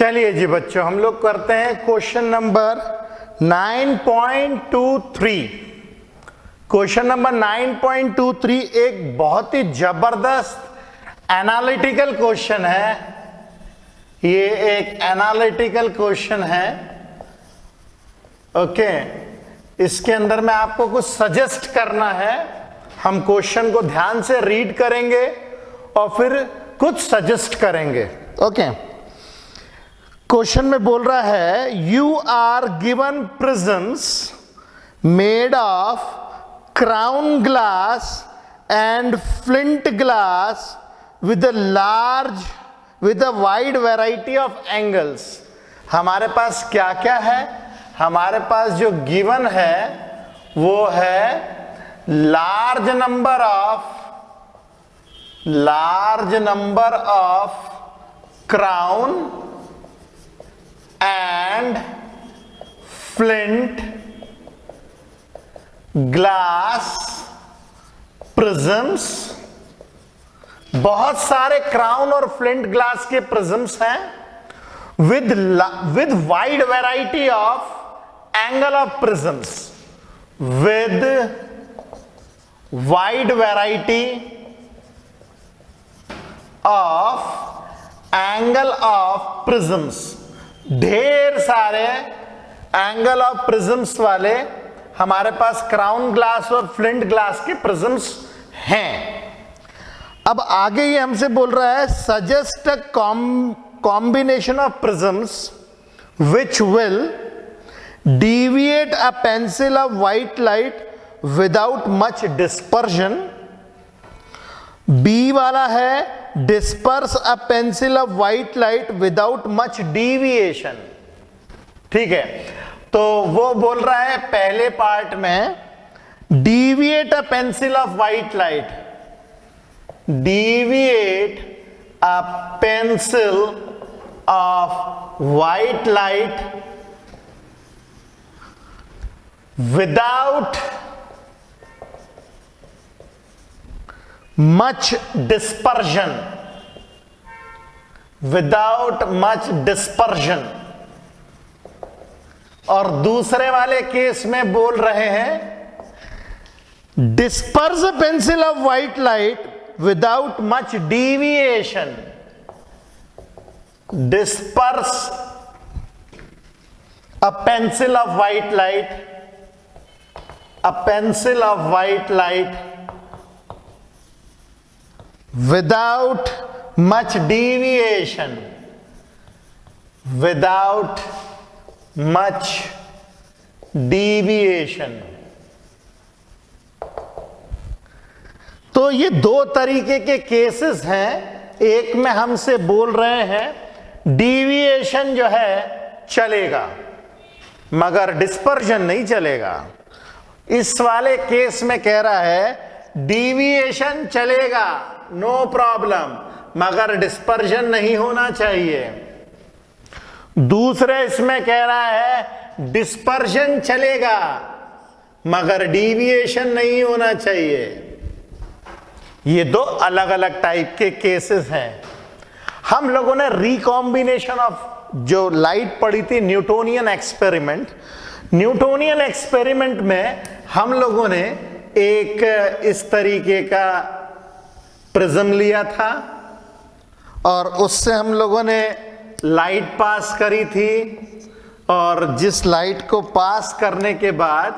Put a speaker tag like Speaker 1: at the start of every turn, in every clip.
Speaker 1: चलिए जी बच्चों, हम लोग करते हैं क्वेश्चन नंबर 9.23। क्वेश्चन नंबर 9.23 एक बहुत ही जबरदस्त एनालिटिकल क्वेश्चन है। ये एक एनालिटिकल क्वेश्चन है। ओके, इसके अंदर में आपको कुछ सजेस्ट करना है। हम क्वेश्चन को ध्यान से रीड करेंगे और फिर कुछ सजेस्ट करेंगे। ओके, क्वेश्चन में बोल रहा है you are given prisms made of crown glass and flint glass with a wide variety of angles. हमारे पास क्या क्या है? हमारे पास जो गिवन है वो है large number of crown and flint glass prisms. बहुत सारे क्राउन और फ्लिंट ग्लास के प्रिज्म्स हैं with wide variety of angle of prisms, with wide variety of angle of prisms. ढेर सारे एंगल ऑफ प्रिज्म्स वाले हमारे पास क्राउन ग्लास और फ्लिंट ग्लास के प्रिज्म्स हैं। अब आगे ये हमसे बोल रहा है suggest a combination of prisms which will deviate a pencil of white light without much dispersion। B वाला है disperse a pencil of white light without much deviation। ठीक है, तो वो बोल रहा है पहले पार्ट में deviate a pencil of white light, deviate a pencil of white light without much dispersion, और दूसरे वाले केस में बोल रहे हैं disperse a pencil of white light without much deviation। disperse a pencil of white light without much deviation, तो ये दो तरीके के केसेस हैं। एक में हमसे बोल रहे हैं डिविएशन जो है चलेगा मगर डिस्पर्जन नहीं चलेगा। इस वाले केस में कह रहा है डिविएशन चलेगा, नो प्रॉब्लम, मगर डिस्पर्जन नहीं होना चाहिए। दूसरे इसमें कह रहा है डिस्पर्जन चलेगा मगर डिविएशन नहीं होना चाहिए। ये दो अलग अलग टाइप के केसेस हैं। हम लोगों ने रिकॉम्बिनेशन ऑफ जो लाइट पड़ी थी न्यूटोनियन एक्सपेरिमेंट में हम लोगों ने एक इस तरीके का प्रिज्म लिया था और उससे हम लोगों ने लाइट पास करी थी, और जिस लाइट को पास करने के बाद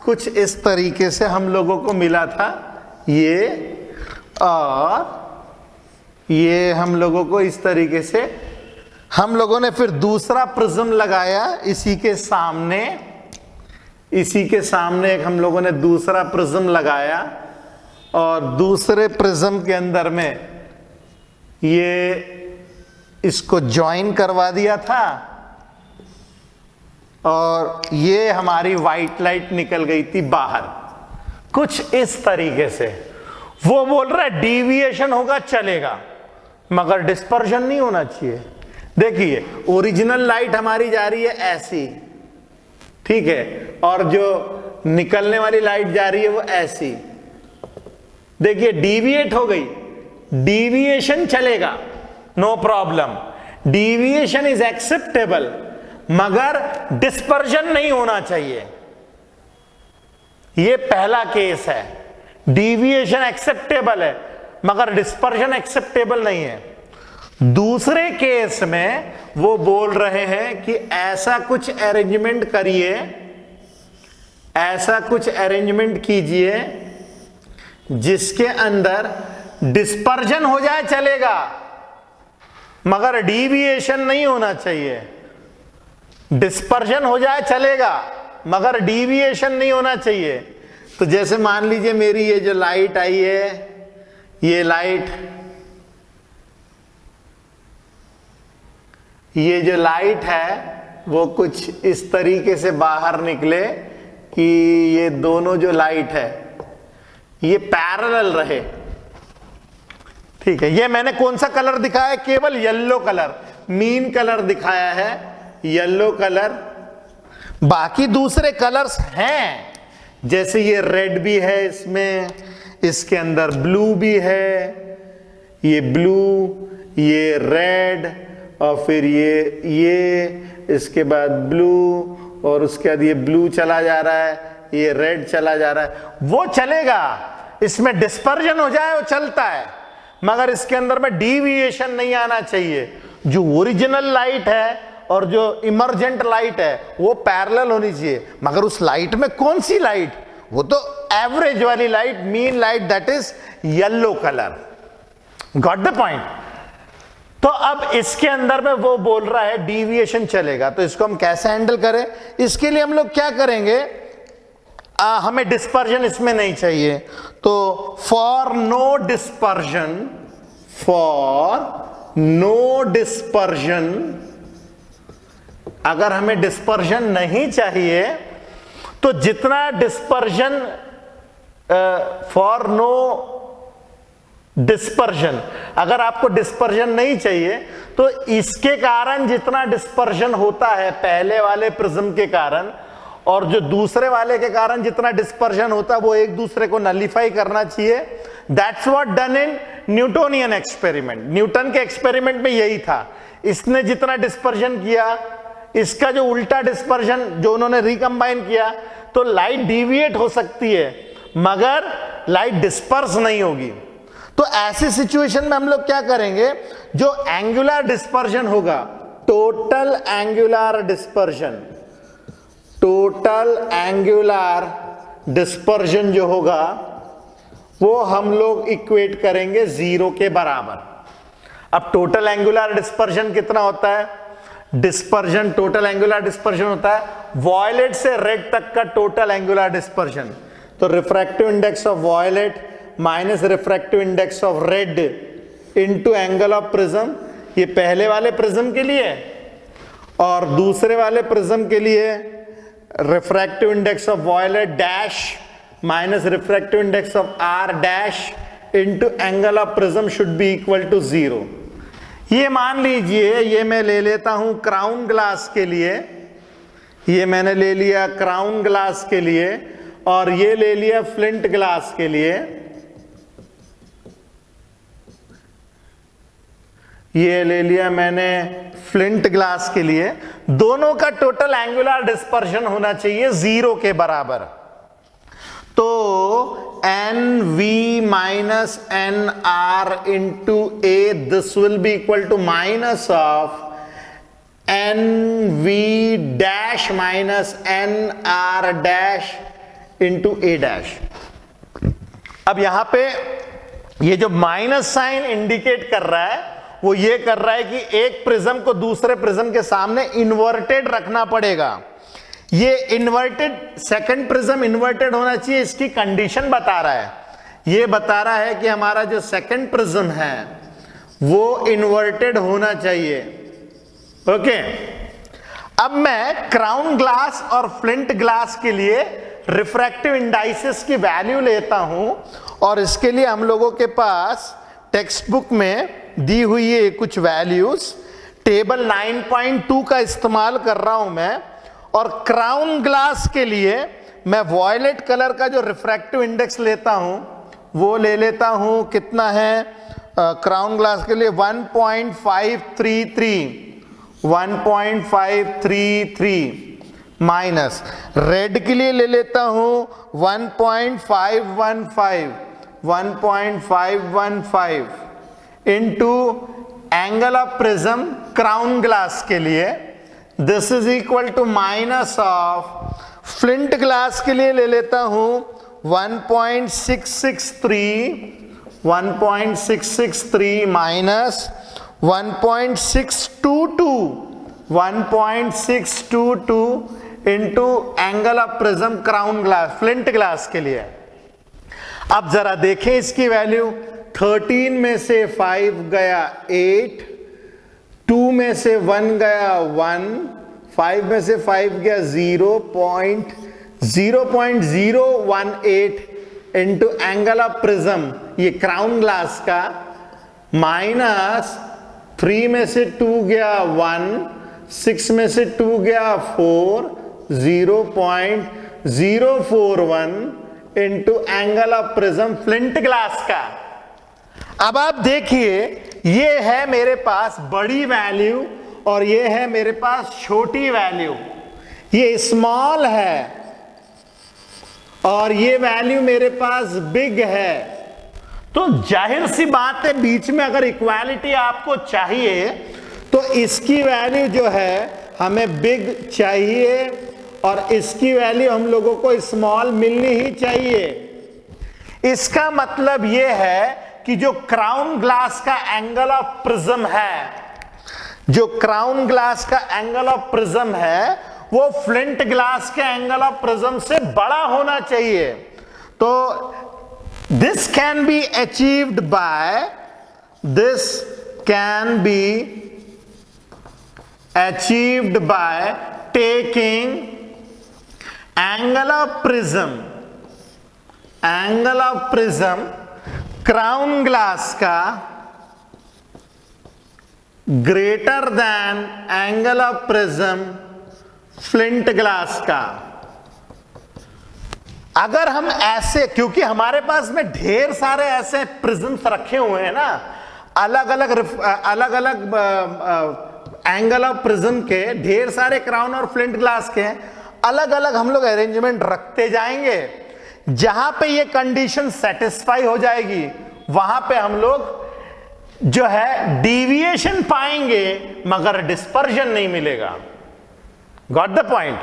Speaker 1: कुछ इस तरीके से हम लोगों को मिला था ये, और ये हम लोगों को इस तरीके से हम लोगों ने फिर दूसरा प्रिज्म लगाया इसी के सामने एक हम लोगों ने दूसरा प्रिज्म लगाया, और दूसरे प्रिज्म के अंदर में ये इसको ज्वाइन करवा दिया था, और ये हमारी वाइट लाइट निकल गई थी बाहर कुछ इस तरीके से। वो बोल रहा है डिविएशन होगा चलेगा मगर डिस्पर्जन नहीं होना चाहिए। देखिए ओरिजिनल लाइट हमारी जा रही है ऐसी, ठीक है, और जो निकलने वाली लाइट जा रही है वो ऐसी। देखिए डिविएट हो गई, डिविएशन चलेगा no problem, deviation is acceptable मगर डिस्पर्जन नहीं होना चाहिए। ये पहला केस है, डिविएशन एक्सेप्टेबल है मगर डिस्पर्जन एक्सेप्टेबल नहीं है। दूसरे केस में वो बोल रहे हैं कि ऐसा कुछ अरेंजमेंट करिए, ऐसा कुछ अरेंजमेंट कीजिए जिसके अंदर डिस्पर्जन हो जाए चलेगा मगर डिविएशन नहीं होना चाहिए। डिस्पर्जन हो जाए चलेगा मगर डिविएशन नहीं होना चाहिए। तो जैसे मान लीजिए मेरी ये जो लाइट आई है, ये जो लाइट है वो कुछ इस तरीके से बाहर निकले कि ये दोनों जो लाइट है ये पैरेलल रहे। ठीक है, ये मैंने कौन सा कलर दिखाया है? केवल येलो कलर, मीन कलर दिखाया है, येलो कलर। बाकी दूसरे कलर्स हैं, जैसे ये रेड भी है इसमें, इसके अंदर ब्लू भी है, ये ब्लू, ये रेड, और फिर ये इसके बाद ब्लू, और उसके बाद ये ब्लू चला जा रहा है, ये रेड चला जा रहा है। वो चलेगा, इसमें डिस्पर्जन हो जाए वो चलता है मगर इसके अंदर में डिविएशन नहीं आना चाहिए। जो ओरिजिनल लाइट है और जो इमर्जेंट लाइट है वो पैरेलल होनी चाहिए। मगर उस लाइट में कौन सी लाइट? वो तो एवरेज वाली light, mean light, that is yellow colour. Got the point? तो अब इसके अंदर में वो बोल रहा है डिविएशन चलेगा, तो इसको हम कैसे हैंडल करें? इसके लिए हम लोग क्या करेंगे? हमें डिस्पर्जन इसमें नहीं चाहिए, तो फॉर नो डिस्पर्जन, अगर हमें डिस्पर्जन नहीं चाहिए तो जितना डिस्पर्जन, फॉर नो डिस्पर्जन, अगर आपको डिस्पर्जन नहीं चाहिए तो इसके कारण जितना डिस्पर्जन होता है पहले वाले प्रिज्म के कारण और जो दूसरे वाले के कारण जितना डिस्पर्जन होता है वो एक दूसरे को नलिफाई करना चाहिए। That's what done in Newtonian experiment. Newton के एक्सपेरिमेंट में यही था। इसने जितना डिस्पर्जन किया, इसका जो उल्टा डिस्पर्जन जो उन्होंने रिकंबाइन किया, तो लाइट डिविएट हो सकती है मगर लाइट डिस्पर्स नहीं होगी। तो ऐसी सिचुएशन में हम लोग क्या करेंगे? जो एंगुलर डिस्पर्जन होगा, total angular dispersion, total angular dispersion जो होगा वो हम लोग इक्वेट करेंगे 0 के बराबर। अब टोटल एंगुलर डिस्पर्जन कितना होता है? डिस्पर्जन, टोटल एंगुलर डिस्पर्जन होता है वॉयलेट से रेड तक का टोटल एंगुलर डिस्पर्जन। तो refractive index of violet minus refractive index of red into angle of prism, ये पहले वाले प्रिज्म के लिए, और दूसरे वाले प्रिज्म के लिए refractive index of violet dash minus refractive index of R dash into angle of prism should be equal to 0। ये मान लीजिए, ये मैं ले लेता हूं क्राउन ग्लास के लिए, ये मैंने ले लिया क्राउन ग्लास के लिए, और ये ले लिया फ्लिंट ग्लास के लिए, ये ले लिया मैंने फ्लिंट ग्लास के लिए। दोनों का टोटल एंगुलर डिस्पर्जन होना चाहिए 0 के बराबर। तो NV minus NR into A, this will be equal to minus of NV dash minus NR dash into A dash. अब यहां पे ये जो माइनस साइन इंडिकेट कर रहा है वो ये कर रहा है कि एक प्रिज्म को दूसरे प्रिज्म के सामने इन्वर्टेड रखना पड़ेगा। ये इन्वर्टेड, सेकंड प्रिज्म इन्वर्टेड होना चाहिए, इसकी कंडीशन बता रहा है। ये बता रहा है कि हमारा जो सेकंड प्रिज्म है वो इन्वर्टेड होना चाहिए। ओके, अब मैं क्राउन ग्लास और फ्लिंट ग्लास के लिए रिफ्रैक्टिव इंडाइसेस की वैल्यू लेता हूं, और इसके लिए हम लोगों के पास टेक्स्ट बुक में दी हुई है कुछ वैल्यूज। टेबल 9.2 का इस्तेमाल कर रहा हूं मैं, और क्राउन ग्लास के लिए मैं वॉयलेट कलर का जो रिफ्रैक्टिव इंडेक्स लेता हूं वो ले लेता हूं, कितना है क्राउन ग्लास के लिए 1.533 माइनस, रेड के लिए ले लेता हूं 1.515 into angle of prism crown glass के लिए, this is equal to minus of flint glass के लिए ले लेता हूं 1.663 minus 1.622 into angle of prism crown glass flint glass के लिए। अब जरा देखें इसकी वैल्यू, 13 में से 5 गया 8, 2 में से 1 गया 1, 5 में से 5 गया 0.018 इंटू एंगल ऑफ प्रिज्म ये क्राउन ग्लास का, माइनस 3 में से 2 गया 1, 6 में से 2 गया 4, 0.041 into angle of prism flint glass का। अब आप देखिए, ये है मेरे पास बड़ी वैल्यू और ये है मेरे पास छोटी वैल्यू, ये स्मॉल है और ये वैल्यू मेरे पास बिग है। तो जाहिर सी बात है, बीच में अगर इक्वालिटी आपको चाहिए तो इसकी वैल्यू जो है हमें बिग चाहिए और इसकी वैल्यू हम लोगों को स्मॉल मिलनी ही चाहिए। इसका मतलब यह है कि जो क्राउन ग्लास का एंगल ऑफ प्रिज्म है, जो क्राउन ग्लास का एंगल ऑफ प्रिज्म है वो फ्लिंट ग्लास के एंगल ऑफ प्रिज्म से बड़ा होना चाहिए। तो this can be achieved by, this can be achieved by taking angle of prism crown glass का greater than angle of prism flint glass का। अगर हम ऐसे, क्योंकि हमारे पास में ढेर सारे ऐसे प्रिज्म्स रखे हुए हैं ना, अलग अलग एंगल ऑफ प्रिज्म के ढेर सारे क्राउन और फ्लिंट ग्लास के अलग अलग हम लोग अरेंजमेंट रखते जाएंगे। जहां पे ये कंडीशन सेटिस्फाई हो जाएगी वहां पे हम लोग जो है डिविएशन पाएंगे मगर डिस्पर्जन नहीं मिलेगा। Got the point?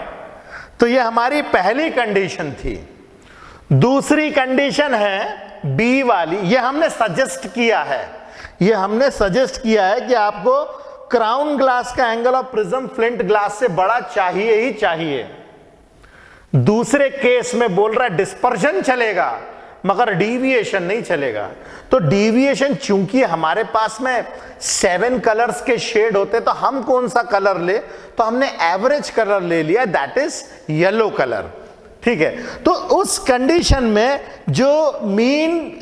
Speaker 1: तो ये हमारी पहली कंडीशन थी। दूसरी कंडीशन है बी वाली, ये हमने सजेस्ट किया है, ये हमने सजेस्ट किया है कि आपको क्राउन ग्लास का angle of prism flint glass से बड़ा चाहिए ही चाहिए। दूसरे केस में बोल रहा है डिस्पर्जन चलेगा मगर डिविएशन नहीं चलेगा। तो डिविएशन, चूंकि हमारे पास में 7 कलर्स के शेड होते तो हम कौन सा कलर ले, तो हमने एवरेज कलर ले लिया, दैट इज येलो कलर। ठीक है, तो उस कंडीशन में जो मीन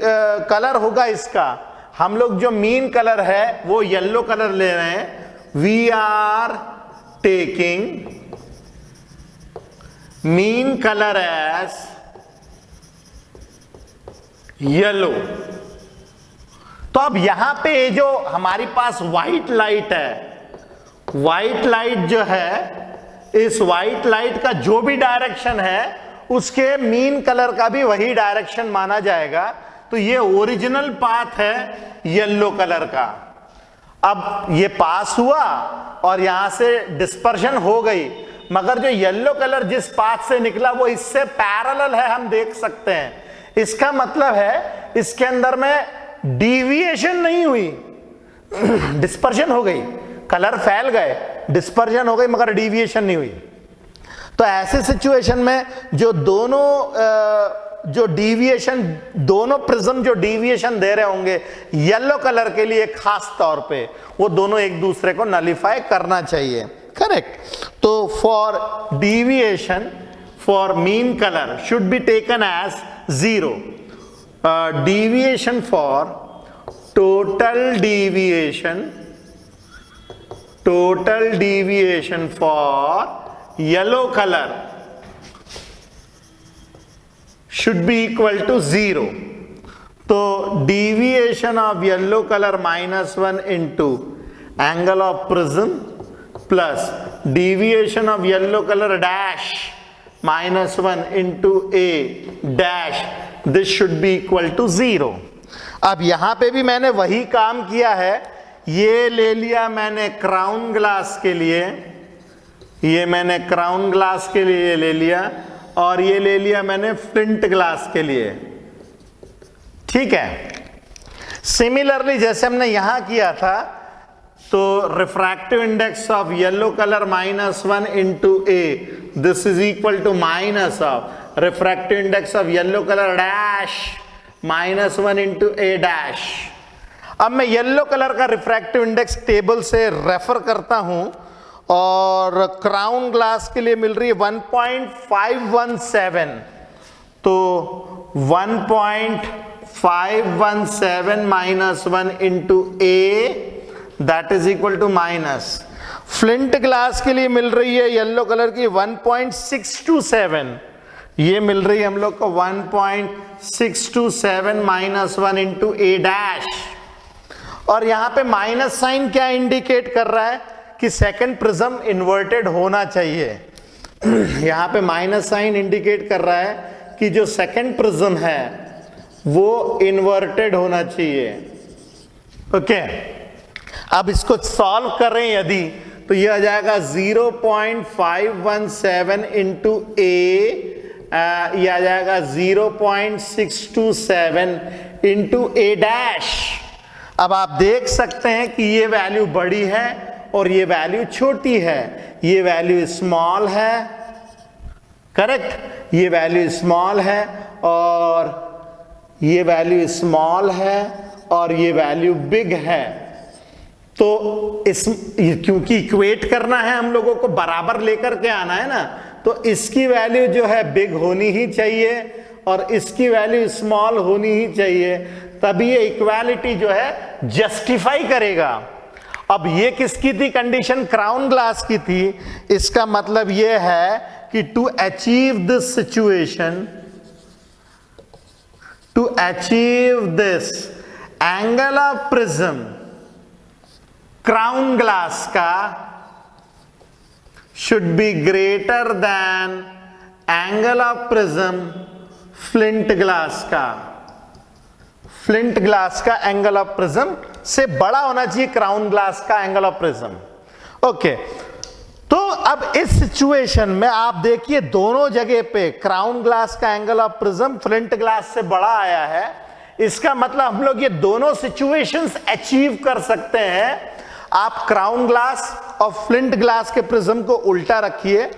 Speaker 1: कलर होगा इसका, हम लोग जो मीन कलर है वो येलो कलर ले रहे हैं। We are taking mean colour as yellow. तो अब यहां पे जो हमारी पास व्हाइट लाइट है, व्हाइट लाइट जो है, इस व्हाइट लाइट का जो भी डायरेक्शन है उसके मीन कलर का भी वही डायरेक्शन माना जाएगा। तो ये ओरिजिनल पाथ है येलो कलर का। अब ये पास हुआ और यहां से डिस्पर्शन हो गई, मगर जो येलो कलर जिस पाथ से निकला वो इससे पैरेलल है, हम देख सकते हैं। इसका मतलब है इसके अंदर में डिविएशन नहीं हुई, डिस्पर्जन हो गई, कलर फैल गए, डिस्पर्जन हो गई मगर डिविएशन नहीं हुई। तो ऐसे सिचुएशन में जो दोनों जो डिविएशन, दोनों प्रिज्म जो डिविएशन दे रहे होंगे येलो कलर के लिए खास तौर पे, वो दोनों एक दूसरे को नलिफाई करना चाहिए। करेक्ट? तो for deviation for mean colour should be taken as 0. Deviation for total deviation for yellow color should be equal to 0. तो deviation of yellow color -1 into angle of prism plus deviation of yellow color dash -1 into a dash, this should be equal to 0. अब यहां पे भी मैंने वही काम किया है, ये ले लिया मैंने क्राउन ग्लास के लिए, ये मैंने क्राउन ग्लास के लिए ले लिया, और ये ले लिया मैंने फ्लिंट ग्लास के लिए, ठीक है। सिमिलरली जैसे हमने यहां किया था, तो refractive index of yellow colour -1 into A, this is equal to minus of refractive index of yellow colour dash -1 into A dash. अब मैं येलो कलर का रिफ्रैक्टिव इंडेक्स टेबल से रेफर करता हूं, और क्राउन ग्लास के लिए मिल रही है 1.517, तो 1.517 -1 into A, that is equal to minus. Flint glass के लिए मिल रही है येलो कलर की 1.627, ये मिल रही है हम लोग को 1.627 -1 इंटू ए डैश। और यहां पे माइनस साइन क्या इंडिकेट कर रहा है कि सेकंड प्रिज्म इन्वर्टेड होना चाहिए। यहां पे माइनस साइन इंडिकेट कर रहा है कि जो सेकंड प्रिज्म है वो इन्वर्टेड होना चाहिए। ओके, अब इसको सॉल्व करें यदि, तो ये आ जाएगा 0.517 इंटू ए, ये आ जाएगा 0.627 इंटू ए डैश। अब आप देख सकते हैं कि ये वैल्यू बड़ी है और ये वैल्यू छोटी है, ये वैल्यू स्मॉल है, करेक्ट, ये वैल्यू स्मॉल है और ये वैल्यू स्मॉल है और ये वैल्यू बिग है। तो इस क्योंकि इक्वेट करना है हम लोगों को, बराबर लेकर के आना है ना, तो इसकी वैल्यू जो है बिग होनी ही चाहिए और इसकी वैल्यू स्मॉल होनी ही चाहिए, तभी ये इक्वालिटी जो है जस्टिफाई करेगा। अब ये किसकी थी कंडीशन? क्राउन ग्लास की थी। इसका मतलब ये है कि to achieve this situation, to achieve this angle of prism crown glass का should be greater than angle of prism flint glass का। फ्लिंट ग्लास का एंगल ऑफ प्रिज्म से बड़ा होना चाहिए क्राउन ग्लास का एंगल ऑफ प्रिज्म। ओके, तो अब इस सिचुएशन में आप देखिए दोनों जगह पे क्राउन ग्लास का angle of prism flint glass से बड़ा आया है। इसका मतलब हम लोग ये दोनों सिचुएशंस अचीव कर सकते हैं। आप क्राउन ग्लास और फ्लिंट ग्लास के प्रिज्म को उल्टा रखिए,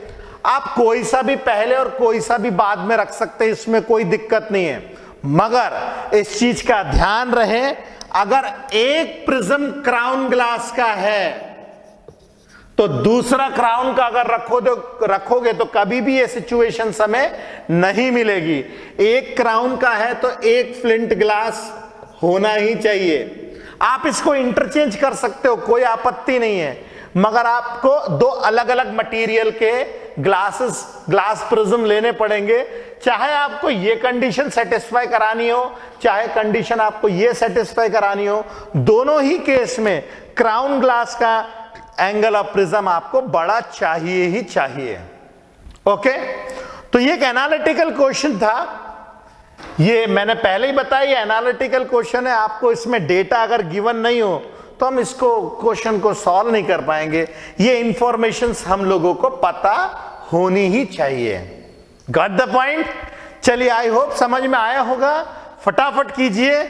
Speaker 1: आप कोई सा भी पहले और कोई सा भी बाद में रख सकते हैं, इसमें कोई दिक्कत नहीं है। मगर इस चीज का ध्यान रहे, अगर एक प्रिज्म क्राउन ग्लास का है तो दूसरा क्राउन का अगर रखोगे तो कभी भी ये सिचुएशन हमें नहीं मिलेगी। एक क्राउन का है तो एक फ्लिंट ग्लास होना ही चाहिए। आप इसको इंटरचेंज कर सकते हो, कोई आपत्ति नहीं है, मगर आपको दो अलग अलग मटेरियल के ग्लास प्रिज्म लेने पड़ेंगे। चाहे आपको ये कंडीशन सेटिस्फाई करानी हो, चाहे कंडीशन आपको ये सेटिस्फाई करानी हो, दोनों ही केस में क्राउन ग्लास का एंगल ऑफ प्रिज्म आपको बड़ा चाहिए ही चाहिए। ओके, तो ये एक एनालिटिकल क्वेश्चन था। ये मैंने पहले ही बताया एनालिटिकल क्वेश्चन है, आपको इसमें डेटा अगर गिवन नहीं हो तो हम इसको क्वेश्चन को सॉल्व नहीं कर पाएंगे। ये इंफॉर्मेशंस हम लोगों को पता होनी ही चाहिए। Got the point? चलिए, आई होप समझ में आया होगा। फटाफट कीजिए।